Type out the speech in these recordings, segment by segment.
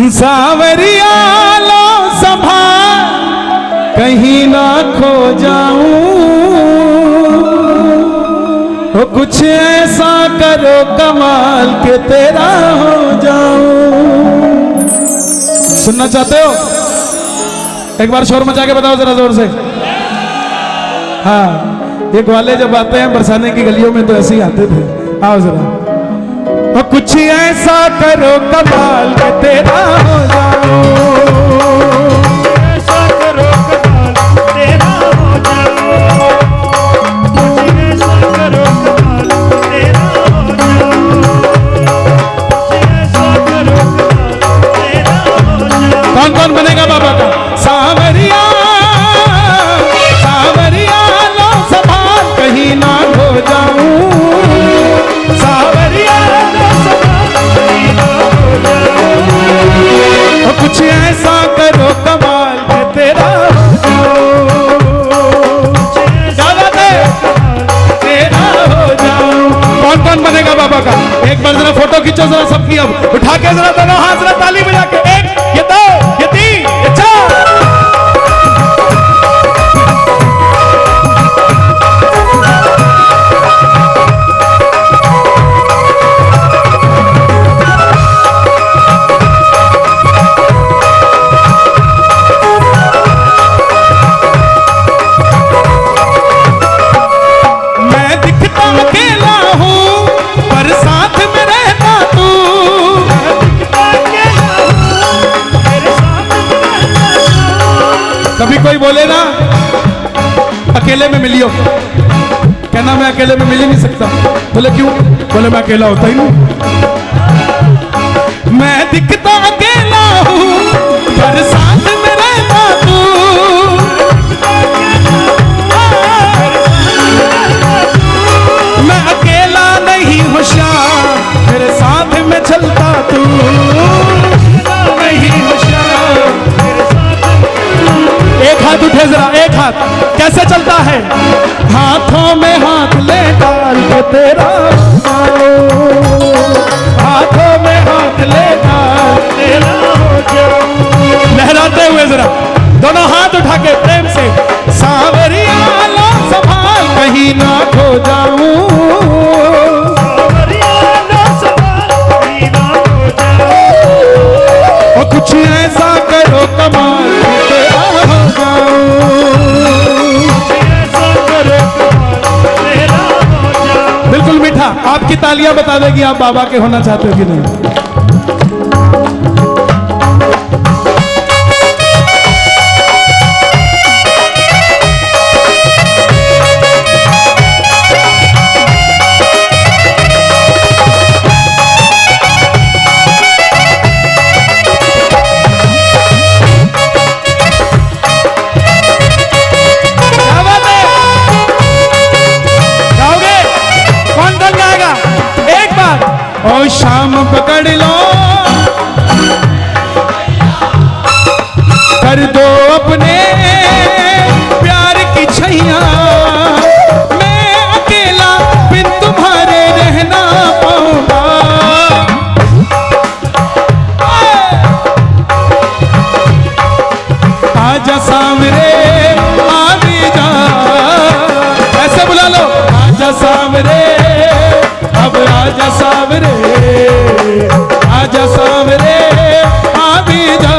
सावरिया लो संभाल कहीं ना खो जाऊं, तो कुछ ऐसा करो कमाल के तेरा हो जाऊं। सुनना चाहते हो? एक बार शोर मचा के बताओ जरा जोर से। हाँ, ये ग्वाले जब आते हैं बरसाने की गलियों में तो ऐसे ही आते थे। आओ जरा। और कुछ ऐसा करो कमाल के तेरा हो जाऊं, ऐसा करो कमाल तेरा हो जाऊं, कुछ ऐसा करो कमाल तेरा हो जाऊं, कुछ ऐसा करो कमाल तेरा हो जाऊं। कौन कौन बनेगा बाबा का? सावरिया सावरिया लो संभाल कहीं ना खो जाऊं, सावरिया लो संभाल कहीं ना खो जाऊं, और कुछ ऐसा करो कमाल के तेरा हो जाऊं, क्या बात है? तेरा हो जाऊं। कौन कौन बनेगा बाबा का? एक बार जरा फोटो खींचो जरा सबकी, अब उठा के जरा दोनों हाथ जरा ताली बजा के। एक, ये दो, ये तीन, ये चार। मैं दिखता अकेला हूँ पर साथ में रहता तू, कभी कोई बोले ना अकेले में मिलियो, कहना मैं अकेले में मिल ही नहीं सकता। बोले क्यों? बोले मैं अकेला होता ही नहीं। मैं दिखता अकेला हूँ पर साथ में रहता तू, मैं अकेला नहीं होशियार मेरे साथ में चलता तू, नहीं होशियार। एक हाथ उठे जरा, एक हाथ कैसे चलता है? हाथों में हाथ ले डाल के तेरा हो जाऊं, हाथों में हाथ ले डाल तेरा हो जाऊं। लहराते हुए जरा दोनों हाथ उठा के प्रेम से, सावरिया लो संभाल कहीं ना खो जाऊं, सावरिया लो संभाल कहीं ना खो जाऊं, और कुछ ऐसा करो कमाल के तेरा हो जाऊं, ऐसा करो कमाल तेरा हो जाऊं। बिल्कुल मीठा। आपकी तालियां बता देगी आप बाबा के होना चाहते हो कि नहीं। क्या बात है? गाओगे? कौन कौन गाएगा? एक बार। ओ शाम पकड़ लो कर दो अपने प्यार की छैया, मैं अकेला बिन तुम्हारे रह ना पाऊंगा। आजा सामरे आ भी जा, ऐसे बुला लो। आजा सामरे, अब आजा सामरे, आजा सामरे आ भी जा।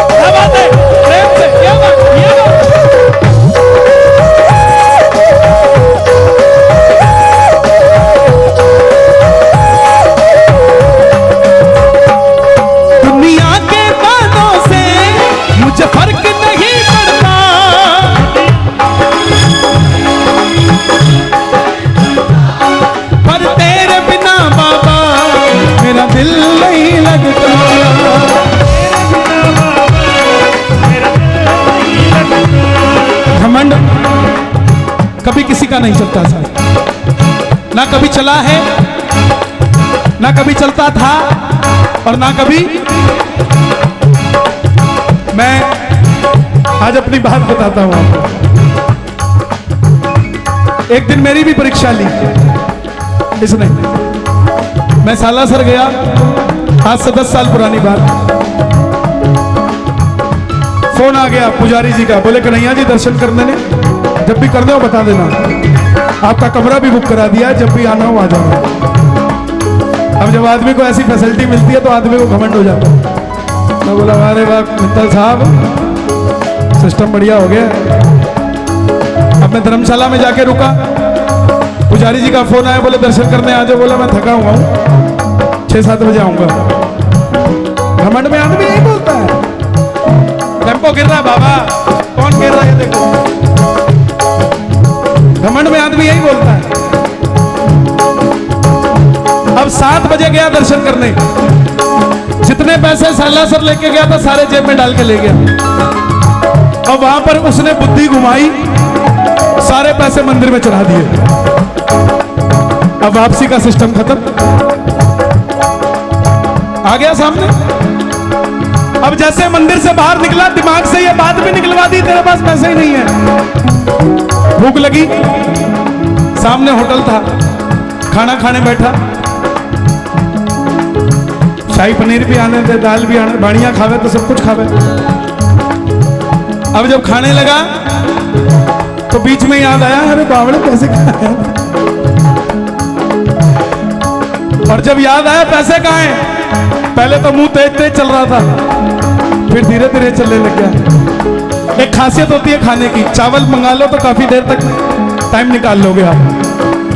क्या बात है? प्रेम से, क्या बात, क्या बात। दुनिया के बातों से मुझे फर्क नहीं पड़ता, पर तेरे बिना बाबा मेरा दिल नहीं लगता। घमंड कभी किसी का नहीं चलता साहब, ना कभी चला है, ना कभी चलता था, और ना कभी। मैं आज अपनी बात बताता हूं आपको। एक दिन मेरी भी परीक्षा ली इसने। मैं सालासर गया, आज से 10 साल पुरानी बात। फोन आ गया पुजारी जी का, बोले कन्हैया जी दर्शन करने ने, जब भी करने हो बता देना, आपका कमरा भी बुक करा दिया, जब भी आना हो आ जाना। अब जब आदमी को ऐसी फैसिलिटी मिलती है तो आदमी को घमंड हो जाता है। मैं बोला अरे वाह मित्तल साहब, सिस्टम बढ़िया हो गया। अब मैं धर्मशाला में जाके रुका, पुजारी जी का फोन आया, बोले दर्शन करने आ जाओ। बोला मैं थका हुआ हूँ, 6-7 बजे आऊंगा। घमंड में आदमी यही बोलता है। टेम्पो गिर रहा है बाबा, कौन गिर रहा है देखो। घमंड में आदमी यही बोलता है। अब 7 बजे गया दर्शन करने, जितने पैसे सालासर लेके गया था सारे जेब में डाल के ले गया। अब वहां पर उसने बुद्धि घुमाई, सारे पैसे मंदिर में चढ़ा दिए। अब वापसी का सिस्टम खत्म, आ गया सामने। अब जैसे मंदिर से बाहर निकला, दिमाग से ये बात भी निकलवा दी, तेरे पास पैसे ही नहीं है। भूख लगी, सामने होटल था, खाना खाने बैठा। शाही पनीर भी आने थे, दाल भी आने, बढ़िया खावे तो सब कुछ खावे। अब जब खाने लगा तो बीच में याद आया, अरे बावड़े पैसे कहाँ हैं? और जब याद आया पैसे कहाँ हैं, पहले तो मुंह तेज तेज चल रहा था, फिर धीरे धीरे चलने लग गया। एक खासियत होती है खाने की, चावल मंगा लो तो काफी देर तक टाइम निकाल लोगे आप।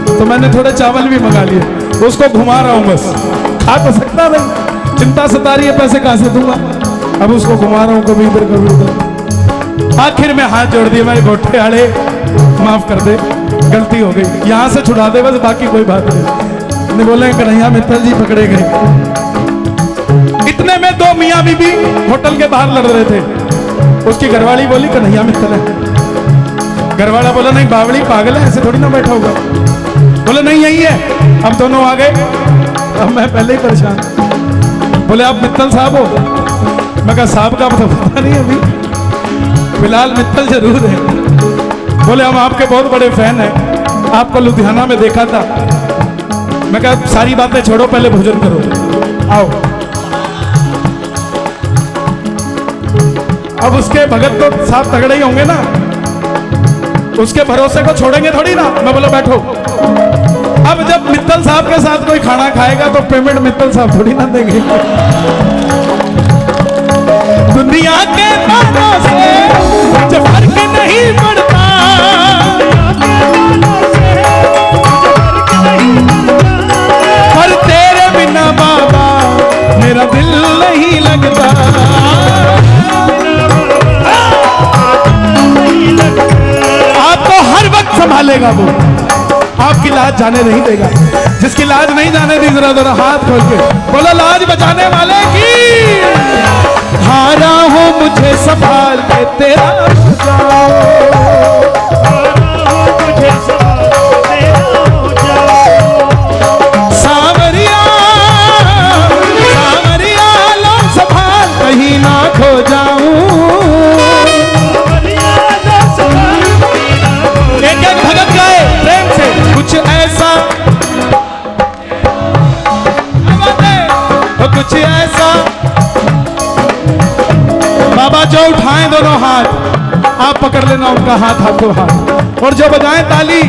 तो मैंने थोड़े चावल भी मंगा लिए, उसको घुमा रहा हूं, बस खा तो सकता नहीं, चिंता सता रही है पैसे कहां से दूंगा। अब उसको घुमा रहा हूं, कभी इधर कभी उधर। आखिर में हाथ जोड़ दिए, मेरे गोटे आड़े माफ कर दे, गलती हो गई, यहां से छुड़ा दे बस, बाकी कोई बात नहीं। ने बोले कन्हैया मित्तल जी पकड़े गए। इतने में 2 मियां बीबी होटल के बाहर लड़ रहे थे। उसकी घरवाली बोली कन्हैया मित्तल है। घरवाला बोला नहीं बावड़ी पागल है, ऐसे थोड़ी ना बैठा होगा। बोले नहीं यही है। अब दोनों आ गए, अब मैं पहले ही परेशान। बोले आप मित्तल साहब हो? मैं कहा साहब का तो पता नहीं अभी, फिलहाल मित्तल जरूर है। बोले हम आपके बहुत बड़े फैन हैं, आपको लुधियाना में देखा था। मैं कहा सारी बातें छोड़ो, पहले भोजन करो, आओ। अब उसके भगत तो साहब तगड़े ही होंगे ना, उसके भरोसे को छोड़ेंगे थोड़ी ना। मैं बोला बैठो। अब जब मित्तल साहब के साथ कोई खाना खाएगा तो पेमेंट मित्तल साहब थोड़ी ना देंगे। दुनिया के तारों से जो फर्क नहीं पड़ता, पर तेरे बिना बाबा मेरा दिल नहीं लगता। आपको हर वक्त संभालेगा वो, आपकी लाज जाने नहीं देगा। जिसकी लाज नहीं जाने दी, जरा जरा हाथ खोल के बोलो लाज बचाने वाले की। हारा हूं मुझे संभाल के तेरा सावरिया सावरिया लो संभाल, कहीं ना खो जाऊं। एक एक भगत गाए प्रेम से, कुछ ऐसा कुछ ऐसा। बाबा जो उठाएं दोनों हाथ, आप पकड़ लेना उनका हाथ, हाथों हाथ। और जो बजाएं ताली,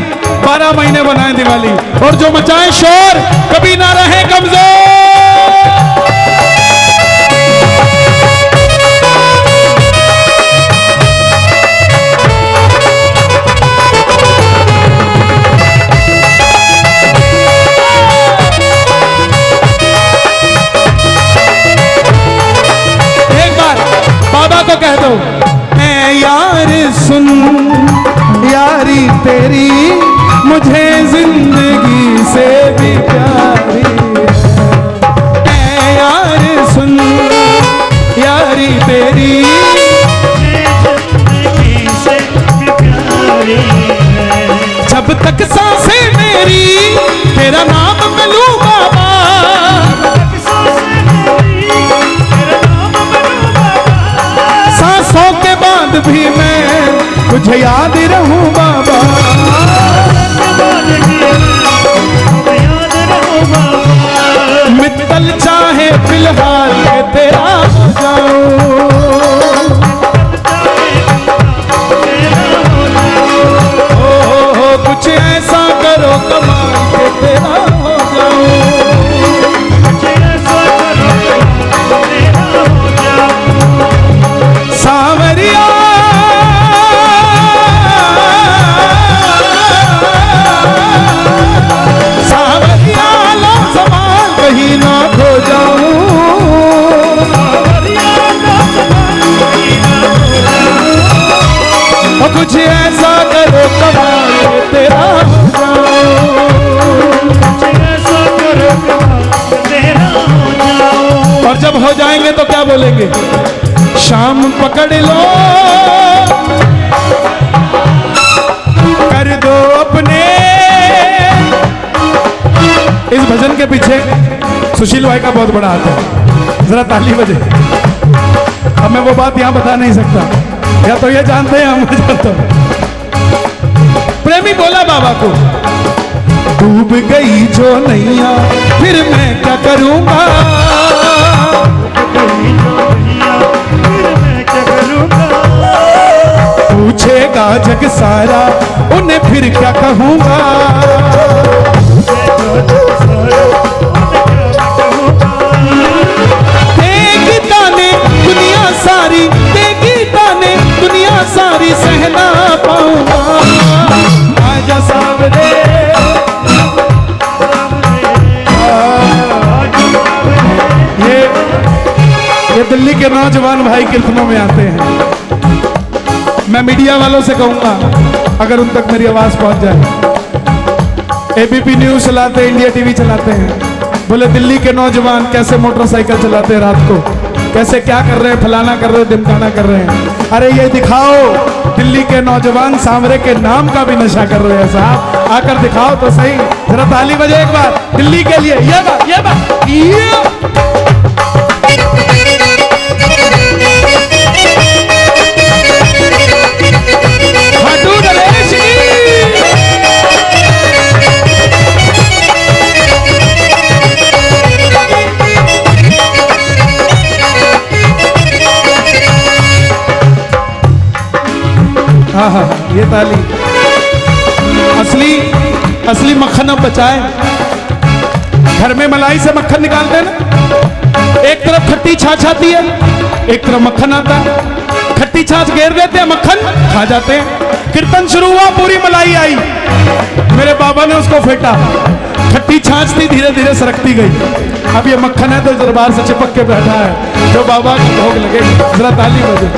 12 महीने बनाएं दिवाली। और जो मचाएं शोर, कभी ना रहे कमजोर। को कह दो ऐ यार सुन, यारी तेरी मुझे जिंदगी से भी प्यारी है। ऐ यार सुन, यारी तेरी जिंदगी से भी प्यारी है। जब तक सांसें मेरी तेरा नाम मैं लूं बाबा, सांसों के बाद भी मैं तुझे याद रहूं बाबा। जब हो जाएंगे तो क्या बोलेंगे? शाम पकड़ लो, कर दो अपने। इस भजन के पीछे सुशील भाई का बहुत बड़ा हाथ है, जरा ताली बजे। अब मैं वो बात यहां बता नहीं सकता, या तो ये जानते हैं हम जानते हैं। प्रेमी बोला बाबा को, डूब गई जो नैया फिर मैं क्या करूंगा, पूछेगा जग सारा उन्हें फिर क्या कहूंगा। देगी ताने दुनिया सारी, देगी ताने दुनिया सारी, सहना पाऊंगा। आजा सावरे, ये दिल्ली के नौजवान भाई कीर्तनों में आते हैं। मैं मीडिया वालों से कहूंगा, अगर उन तक मेरी आवाज पहुंच जाए। एबीपी न्यूज चलाते हैं, इंडिया टीवी चलाते हैं, बोले दिल्ली के नौजवान कैसे मोटरसाइकिल चलाते हैं रात को, कैसे क्या कर रहे हैं, फलाना कर रहे हैं, ढिमकाना कर रहे हैं। अरे ये दिखाओ दिल्ली के नौजवान सांवरे के नाम का भी नशा कर रहे हैं साहब, आकर दिखाओ तो सही। जरा ताली बजे एक बार दिल्ली के लिए। ये बात हाँ हाँ, ये ताली असली मक्खन अब बचाए। घर में मलाई से मक्खन निकालते हैं ना, एक तरफ खट्टी छाछ आती है, एक तरफ मक्खन आता है। खट्टी छाछ घेर देते हैं, मक्खन खा जाते हैं। कीर्तन शुरू हुआ, पूरी मलाई आई, मेरे बाबा ने उसको फेंटा, खट्टी छाछ थी, धीरे धीरे सरकती गई। अब ये मक्खन है तो दरबार से चिपक के बैठा है, जो बाबा की भोग लगेगी। जरा ताली बजे।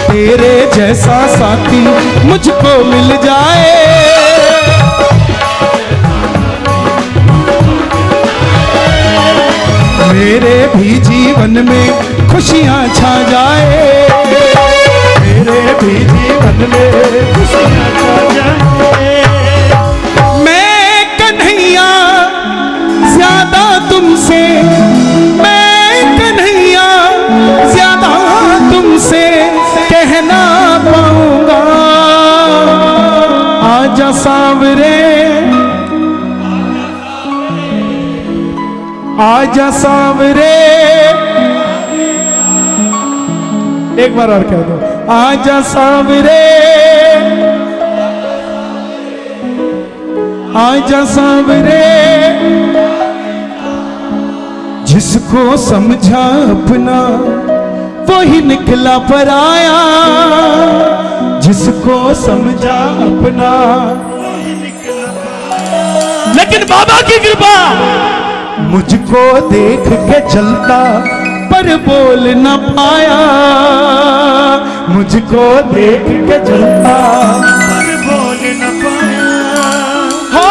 तेरे जैसा साथी मुझको मिल जाए, मेरे भी जीवन में खुशियां छा जाए, मेरे भी जीवन में खुशियां छा जाए। मैं कन्हैया ज्यादा तुमसे, मैं कन्हैया ज्यादा तुमसे कहना पाऊंगा। आजा सांवरे, आजा सांवरे, एक बार और कह दो, आजा सांवरे, आजा सांवरे। जिसको समझा अपना वही निकला पराया, जिसको समझा अपना वही निकला पराया। लेकिन बाबा की कृपा, मुझको देख के चलता पर बोल न पाया, मुझको देख के चलता पर बोल न पाया। हो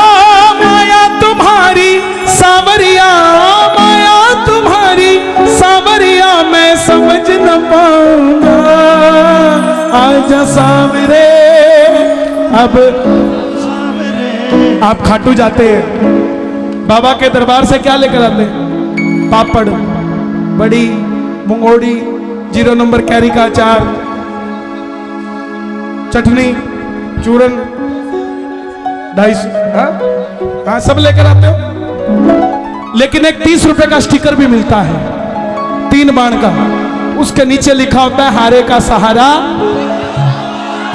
माया तुम्हारी सांवरिया, माया तुम्हारी सांवरिया, मैं समझ न पाऊंगा। आजा सांवरे। अब आप खाटू जाते हैं, बाबा के दरबार से क्या लेकर आते हैं? पापड़, बड़ी, मुंगोड़ी, 0 नंबर कैरी का अचार, चटनी, चूरन, 250, हाँ सब लेकर आते हो। लेकिन एक 30 रुपए का स्टिकर भी मिलता है, 3 बाण का, उसके नीचे लिखा होता है हारे का सहारा,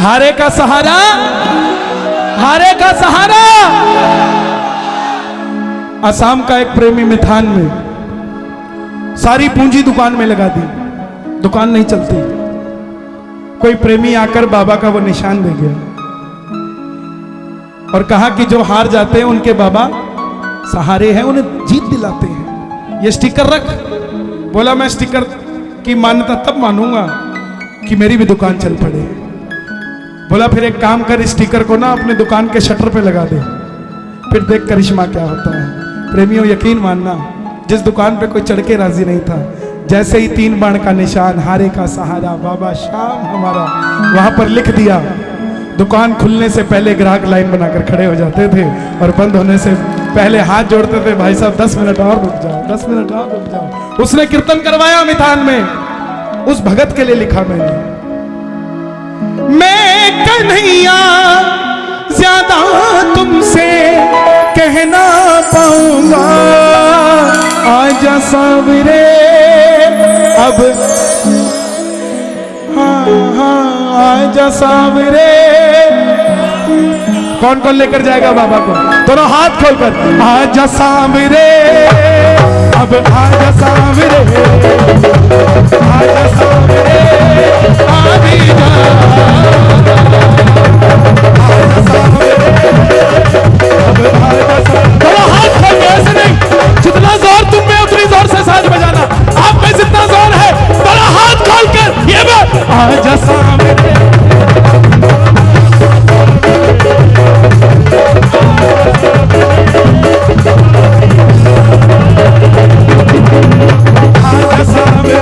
हारे का सहारा, हारे का सहारा। असम का एक प्रेमी मिठान में सारी पूंजी दुकान में लगा दी, दुकान नहीं चलती। कोई प्रेमी आकर बाबा का वो निशान दे गया और कहा कि जो हार जाते हैं उनके बाबा सहारे हैं, उन्हें जीत दिलाते हैं, ये स्टिकर रख। बोला मैं स्टिकर की मान्यता तब मानूंगा कि मेरी भी दुकान चल पड़े। बोला फिर एक काम कर, स्टिकर को ना अपने दुकान के शटर पे लगा दे, फिर देख करिश्मा क्या होता है। प्रेमियों यकीन मानना, जिस दुकान पे कोई चढ़ के राजी नहीं था, जैसे ही 3 बाण का निशान, हारे का सहारा, बाबा शाम हमारा, वहां पर लिख दिया। दुकान खुलने से पहले ग्राहक लाइन बनाकर खड़े हो जाते थे और बंद होने से पहले हाथ जोड़ते थे, भाई साहब 10 मिनट और रुक जाओ, 10 मिनट और रुक जाओ। उसने कीर्तन करवाया मितान में, उस भगत के लिए लिखा मैंने, मैं कन्हैया ज्यादा तुमसे कह ना पाऊंगा, आजा सावरे अब, हाँ आजा सावरे। कौन कौन लेकर जाएगा बाबा को? दोनों हाथ खोलकर, आजा सावरे अब, आजा सावरे, आजा सावरे, आजा ऐसे नहीं, जितना जोर तुम में उतनी जोर से साज बजाना, आप में जितना जोर है बड़ा हाथ खोलकर ये बात, आजा सामने, आजा सामने,